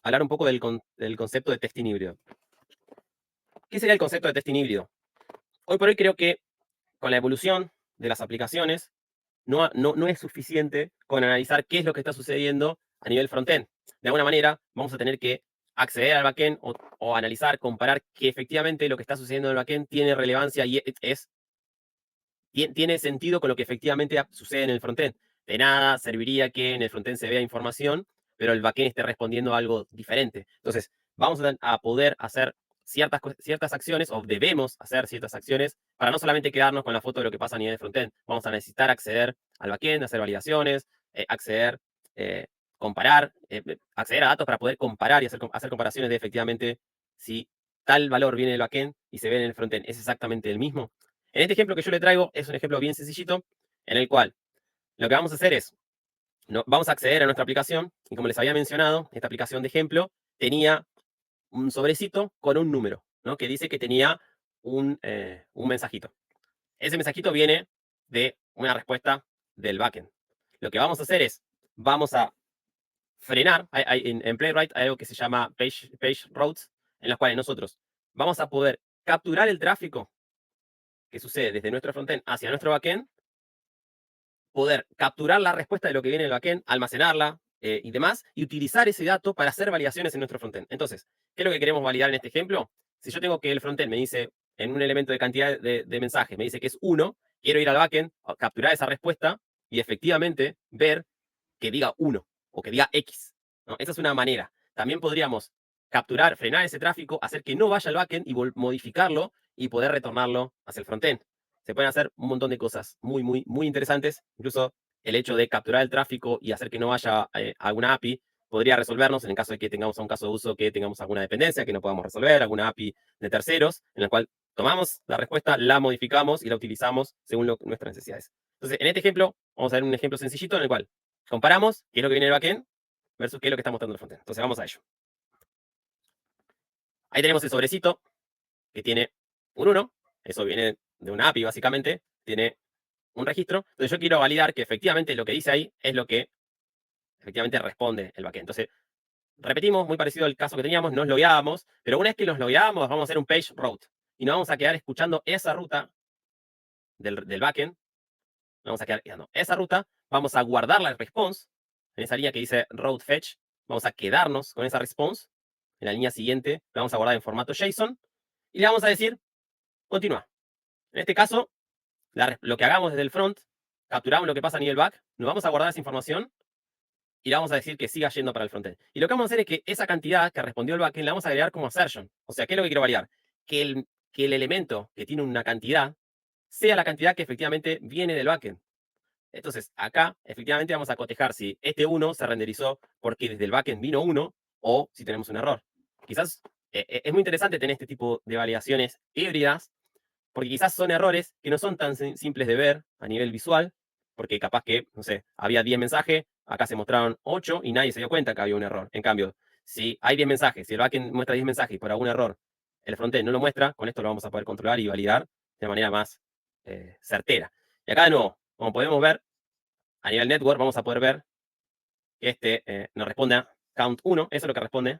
hablar un poco del concepto de testing híbrido. ¿Qué sería el concepto de testing híbrido? Hoy por hoy creo que con la evolución de las aplicaciones no es suficiente con analizar qué es lo que está sucediendo a nivel frontend. De alguna manera vamos a tener que acceder al backend o analizar, comparar que efectivamente lo que está sucediendo en el backend tiene relevancia y tiene sentido con lo que efectivamente sucede en el frontend. De nada serviría que en el frontend se vea información, pero el backend esté respondiendo a algo diferente. Entonces, vamos a poder hacer ciertas acciones, o debemos hacer ciertas acciones, para no solamente quedarnos con la foto de lo que pasa a nivel de frontend. Vamos a necesitar acceder al backend, hacer validaciones, acceder, eh, comparar, acceder a datos para poder comparar y hacer comparaciones de efectivamente si tal valor viene del backend y se ve en el frontend, es exactamente el mismo. En este ejemplo que yo le traigo es un ejemplo bien sencillito, en el cual lo que vamos a hacer es, vamos a acceder a nuestra aplicación, y como les había mencionado, esta aplicación de ejemplo tenía un sobrecito con un número, ¿no? Que dice que tenía un mensajito. Ese mensajito viene de una respuesta del backend. Lo que vamos a hacer es, vamos a frenar, en Playwright hay algo que se llama page routes, en las cuales nosotros vamos a poder capturar el tráfico que sucede desde nuestro frontend hacia nuestro backend, poder capturar la respuesta de lo que viene del backend, almacenarla y demás, y utilizar ese dato para hacer validaciones en nuestro frontend. Entonces, ¿qué es lo que queremos validar en este ejemplo? Si yo tengo que el frontend me dice, en un elemento de cantidad de mensajes, me dice que es 1, quiero ir al backend, capturar esa respuesta y efectivamente ver que diga 1 o que diga X, ¿no? Esa es una manera. También podríamos capturar, frenar ese tráfico, hacer que no vaya al backend y modificarlo y poder retornarlo hacia el frontend. Se pueden hacer un montón de cosas muy, muy, muy interesantes. Incluso el hecho de capturar el tráfico y hacer que no vaya a alguna API podría resolvernos en el caso de que tengamos un caso de uso que tengamos alguna dependencia que no podamos resolver, alguna API de terceros, en la cual tomamos la respuesta, la modificamos y la utilizamos según nuestras necesidades. Entonces, en este ejemplo, vamos a ver un ejemplo sencillito en el cual comparamos qué es lo que viene del backend versus qué es lo que está mostrando el frontend. Entonces, vamos a ello. Ahí tenemos el sobrecito que tiene un 1. Eso viene de una API, básicamente. Tiene un registro. Entonces, yo quiero validar que efectivamente lo que dice ahí es lo que efectivamente responde el backend. Entonces, repetimos, muy parecido al caso que teníamos, nos logueábamos, pero una vez que nos logueábamos, vamos a hacer un page route. Y nos vamos a quedar escuchando esa ruta del backend. Vamos a quedar escuchando esa ruta. Vamos a guardar la response en esa línea que dice route fetch. Vamos a quedarnos con esa response. En la línea siguiente la vamos a guardar en formato JSON. Y le vamos a decir, continúa. En este caso, lo que hagamos desde el front, capturamos lo que pasa a nivel back, nos vamos a guardar esa información y le vamos a decir que siga yendo para el frontend. Y lo que vamos a hacer es que esa cantidad que respondió el backend la vamos a agregar como assertion. O sea, ¿qué es lo que quiero validar? Que el elemento que tiene una cantidad sea la cantidad que efectivamente viene del backend. Entonces, acá efectivamente vamos a cotejar si este 1 se renderizó porque desde el backend vino 1 o si tenemos un error. Quizás es muy interesante tener este tipo de validaciones híbridas porque quizás son errores que no son tan simples de ver a nivel visual, porque capaz que, no sé, había 10 mensajes, acá se mostraron 8 y nadie se dio cuenta que había un error. En cambio, si hay 10 mensajes, si el backend muestra 10 mensajes y por algún error el frontend no lo muestra, con esto lo vamos a poder controlar y validar de manera más certera. Y acá de nuevo, como podemos ver, a nivel network vamos a poder ver que este nos responde a count 1, eso es lo que responde,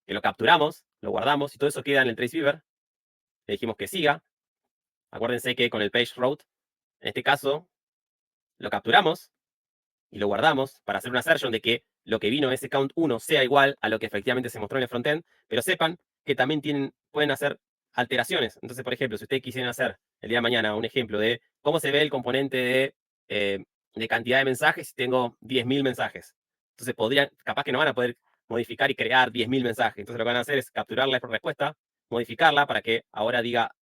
que lo capturamos, lo guardamos y todo eso queda en el trace viewer. Le dijimos que siga. Acuérdense que con el page route, en este caso, lo capturamos y lo guardamos para hacer una assertion de que lo que vino ese count 1 sea igual a lo que efectivamente se mostró en el frontend, pero sepan que también pueden hacer alteraciones. Entonces, por ejemplo, si ustedes quisieran hacer el día de mañana un ejemplo de cómo se ve el componente de cantidad de mensajes si tengo 10.000 mensajes. Entonces, capaz que no van a poder modificar y crear 10.000 mensajes. Entonces, lo que van a hacer es capturar la respuesta, modificarla para que ahora diga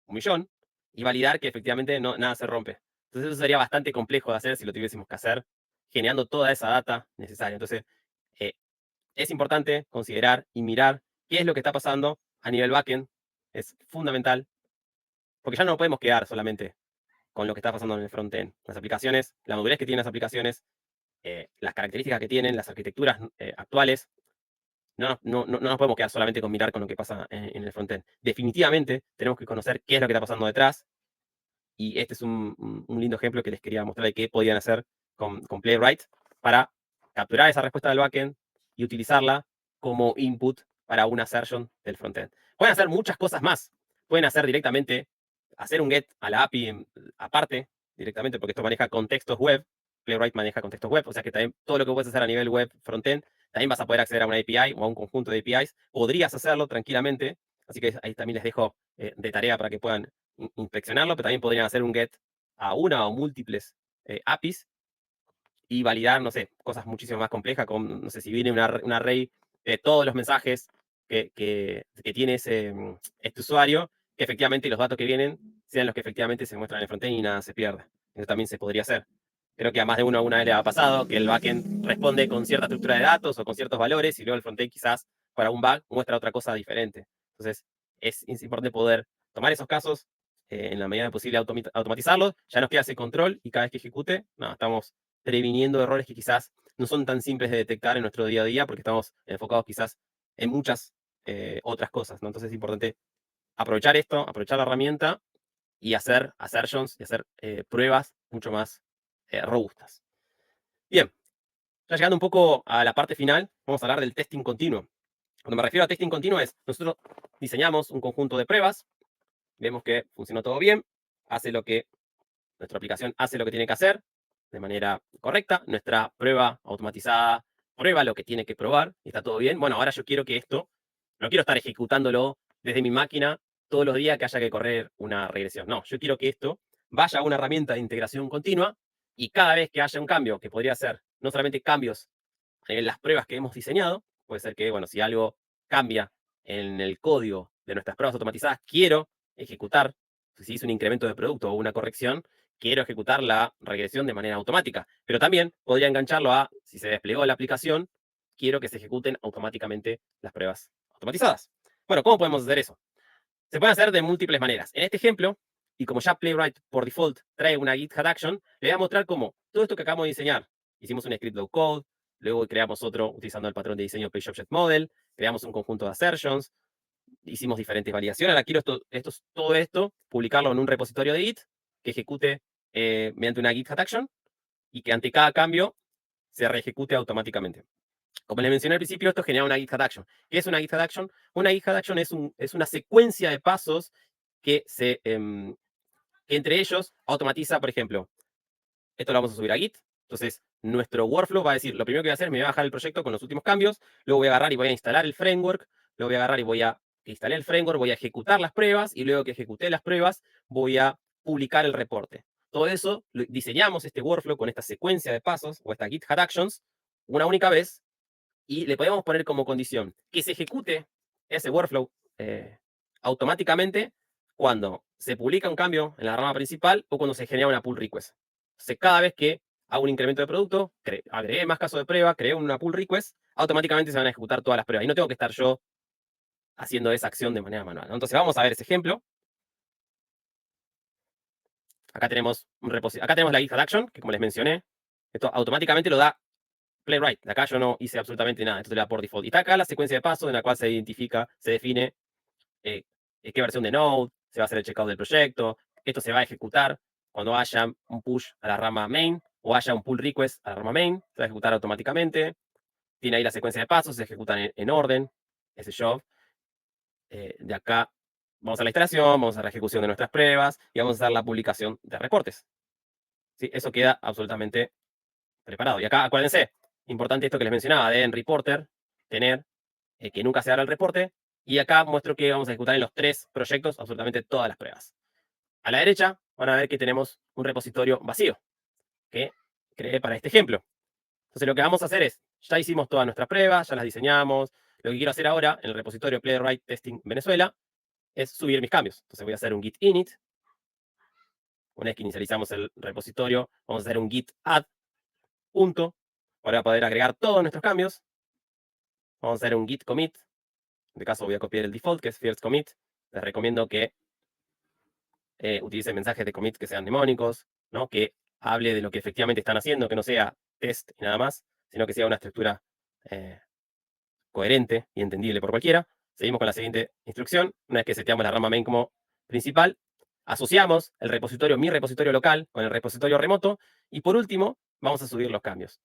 1.000.000 y validar que efectivamente nada se rompe. Entonces eso sería bastante complejo de hacer si lo tuviésemos que hacer generando toda esa data necesaria. Entonces eh, es importante considerar y mirar qué es lo que está pasando a nivel backend. Es fundamental porque ya no podemos quedar solamente con lo que está pasando en el frontend. Las aplicaciones, la madurez que tienen las aplicaciones, las características que tienen, las arquitecturas actuales, no nos podemos quedar solamente con mirar con lo que pasa en el frontend. Definitivamente tenemos que conocer qué es lo que está pasando detrás. Y este es un lindo ejemplo que les quería mostrar de qué podían hacer con Playwright para capturar esa respuesta del backend y utilizarla como input para una assertion del frontend. Pueden hacer muchas cosas más. Pueden hacer directamente, hacer un get a la API aparte, directamente, porque esto maneja contextos web. Playwright maneja contextos web, o sea que también todo lo que puedes hacer a nivel web frontend, también vas a poder acceder a una API o a un conjunto de APIs. Podrías hacerlo tranquilamente, así que ahí también les dejo de tarea para que puedan inspeccionarlo, pero también podrían hacer un get a una o múltiples APIs y validar, no sé, cosas muchísimo más complejas, como, no sé, si viene un array de todos los mensajes que tiene este usuario, que efectivamente los datos que vienen sean los que efectivamente se muestran en el frontend y nada se pierda. Eso también se podría hacer. Creo que a más de uno alguna vez le ha pasado que el backend responde con cierta estructura de datos o con ciertos valores y luego el frontend quizás para un bug muestra otra cosa diferente. Entonces, es importante poder tomar esos casos, en la medida posible automatizarlos. Ya nos queda ese control y cada vez que ejecute, no, estamos previniendo errores que quizás no son tan simples de detectar en nuestro día a día porque estamos enfocados quizás en muchas otras cosas, ¿no? Entonces es importante aprovechar esto, aprovechar la herramienta y hacer assertions y hacer pruebas mucho más robustas. Bien, ya llegando un poco a la parte final, vamos a hablar del testing continuo. Cuando me refiero a testing continuo es, nosotros diseñamos un conjunto de pruebas, vemos que funcionó todo bien, hace lo que nuestra aplicación hace lo que tiene que hacer de manera correcta. Nuestra prueba automatizada prueba lo que tiene que probar y está todo bien. Bueno, ahora yo quiero que esto, no quiero estar ejecutándolo desde mi máquina todos los días que haya que correr una regresión. No, yo quiero que esto vaya a una herramienta de integración continua y cada vez que haya un cambio, que podría ser no solamente cambios en las pruebas que hemos diseñado, puede ser que, bueno, si algo cambia en el código de nuestras pruebas automatizadas, quiero ejecutar, si hice un incremento de producto o una corrección, quiero ejecutar la regresión de manera automática. Pero también podría engancharlo a, si se desplegó la aplicación, quiero que se ejecuten automáticamente las pruebas automatizadas. Bueno, ¿cómo podemos hacer eso? Se puede hacer de múltiples maneras. En este ejemplo, y como ya Playwright por default trae una GitHub Action, le voy a mostrar cómo todo esto que acabamos de diseñar, hicimos un script low code, luego creamos otro utilizando el patrón de diseño PageObjectModel, creamos un conjunto de assertions, hicimos diferentes validaciones. Ahora quiero todo esto, publicarlo en un repositorio de Git que ejecute mediante una GitHub Action y que ante cada cambio se reejecute automáticamente. Como les mencioné al principio, esto genera una GitHub Action. ¿Qué es una GitHub Action? Una GitHub Action es una secuencia de pasos que que entre ellos automatiza, por ejemplo, esto lo vamos a subir a Git. Entonces, nuestro workflow va a decir, lo primero que voy a hacer, me voy a bajar el proyecto con los últimos cambios, luego voy a agarrar y voy a instalar el framework, luego voy a agarrar y voy a instalar el framework, voy a ejecutar las pruebas y luego que ejecuté las pruebas, voy a publicar el reporte. Todo eso, diseñamos este workflow con esta secuencia de pasos o esta GitHub Actions una única vez y le podemos poner como condición que se ejecute ese workflow automáticamente cuando se publica un cambio en la rama principal o cuando se genera una pull request. Entonces, cada vez que hago un incremento de producto, agregué más casos de prueba, creé una pull request, automáticamente se van a ejecutar todas las pruebas. Y no tengo que estar yo haciendo esa acción de manera manual, ¿no? Entonces, vamos a ver ese ejemplo. Acá tenemos acá tenemos la GitHub Action, que como les mencioné, esto automáticamente lo da Playwright. De acá yo no hice absolutamente nada. Esto te da por default. Y está acá la secuencia de pasos en la cual se identifica, se define eh, qué versión de Node, se va a hacer el checkout del proyecto. Esto se va a ejecutar cuando haya un push a la rama main o haya un pull request a la rama main. Se va a ejecutar automáticamente. Tiene ahí la secuencia de pasos, se ejecutan en orden, ese job. De acá vamos a la instalación, vamos a la ejecución de nuestras pruebas y vamos a hacer la publicación de reportes. ¿Sí? Eso queda absolutamente preparado. Y acá, acuérdense, importante esto que les mencionaba, de en reporter, tener que nunca se abra el reporte. Y acá muestro que vamos a ejecutar en los 3 proyectos absolutamente todas las pruebas. A la derecha van a ver que tenemos un repositorio vacío que creé para este ejemplo. Entonces lo que vamos a hacer es, ya hicimos todas nuestras pruebas, ya las diseñamos. Lo que quiero hacer ahora en el repositorio Playwright Testing Venezuela es subir mis cambios. Entonces voy a hacer un git init. Una vez que inicializamos el repositorio, vamos a hacer un git add punto para poder agregar todos nuestros cambios. Vamos a hacer un git commit. En este caso voy a copiar el default, que es first commit. Les recomiendo que utilicen mensajes de commit que sean mnemónicos, ¿no? Que hable de lo que efectivamente están haciendo, que no sea test y nada más, sino que sea una estructura coherente y entendible por cualquiera. Seguimos con la siguiente instrucción. Una vez que seteamos la rama main como principal, asociamos el repositorio, mi repositorio local, con el repositorio remoto. Y por último, vamos a subir los cambios.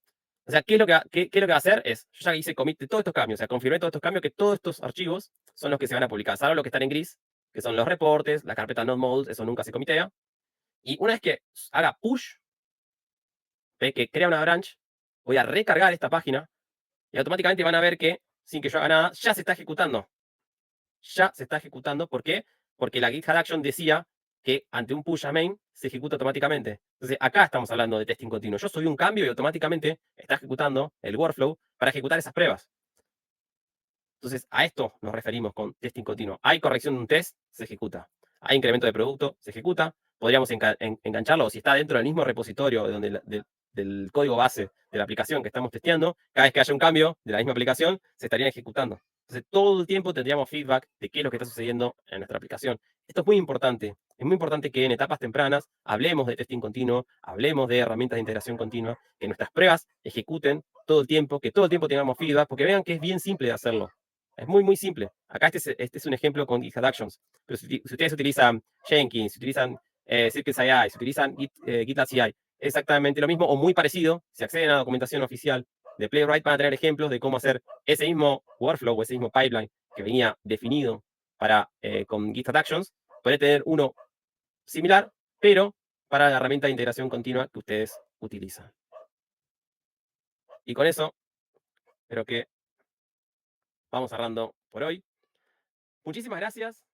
O sea, ¿qué es lo que qué es lo que va a hacer? Yo ya hice commit de todos estos cambios, o sea, confirmé todos estos cambios, que todos estos archivos son los que se van a publicar, salvo los que están en gris, que son los reportes, la carpeta node modules, eso nunca se comitea. Y una vez que haga push, ve que crea una branch, voy a recargar esta página y automáticamente van a ver que, sin que yo haga nada, ya se está ejecutando. Ya se está ejecutando. ¿Por qué? Porque la GitHub Action decía que ante un push a main se ejecuta automáticamente. Entonces, acá estamos hablando de testing continuo. Yo subí un cambio y automáticamente está ejecutando el workflow para ejecutar esas pruebas. Entonces, a esto nos referimos con testing continuo. Hay corrección de un test, se ejecuta. Hay incremento de producto, se ejecuta. Podríamos engancharlo, o si está dentro del mismo repositorio del código base de la aplicación que estamos testeando, cada vez que haya un cambio de la misma aplicación, se estarían ejecutando. Entonces, todo el tiempo tendríamos feedback de qué es lo que está sucediendo en nuestra aplicación. Esto es muy importante. Es muy importante que en etapas tempranas hablemos de testing continuo, hablemos de herramientas de integración continua, que nuestras pruebas ejecuten todo el tiempo, que todo el tiempo tengamos feedback, porque vean que es bien simple de hacerlo. Es muy, muy simple. Acá este es un ejemplo con GitHub Actions. Pero si ustedes utilizan Jenkins, si utilizan CircleCI, si utilizan GitLab CI, es exactamente lo mismo o muy parecido. Si acceden a la documentación oficial de Playwright, van a tener ejemplos de cómo hacer ese mismo workflow o ese mismo pipeline que venía definido con GitHub Actions. Puede tener uno similar, pero para la herramienta de integración continua que ustedes utilizan. Y con eso, creo que vamos cerrando por hoy. Muchísimas gracias.